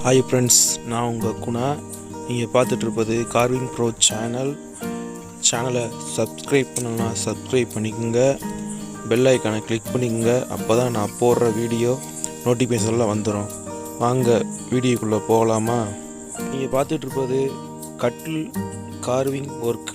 Hi friends, நான் உங்கள் குணா. நீங்கள் பார்த்துட்ருப்பது கார்விங் ப்ரோ சேனலை சப்ஸ்கிரைப் பண்ணலன்னா சப்ஸ்கிரைப் பண்ணிக்கோங்க. பெல் ஐக்கானை கிளிக் பண்ணிக்கோங்க. அப்போ தான் நான் போடுற வீடியோ நோட்டிஃபிகேஷனில் வந்துடும். வாங்க வீடியோக்குள்ளே போகலாமா? நீங்கள் பார்த்துட்ருப்பது கட்டில் கார்விங் ஒர்க்.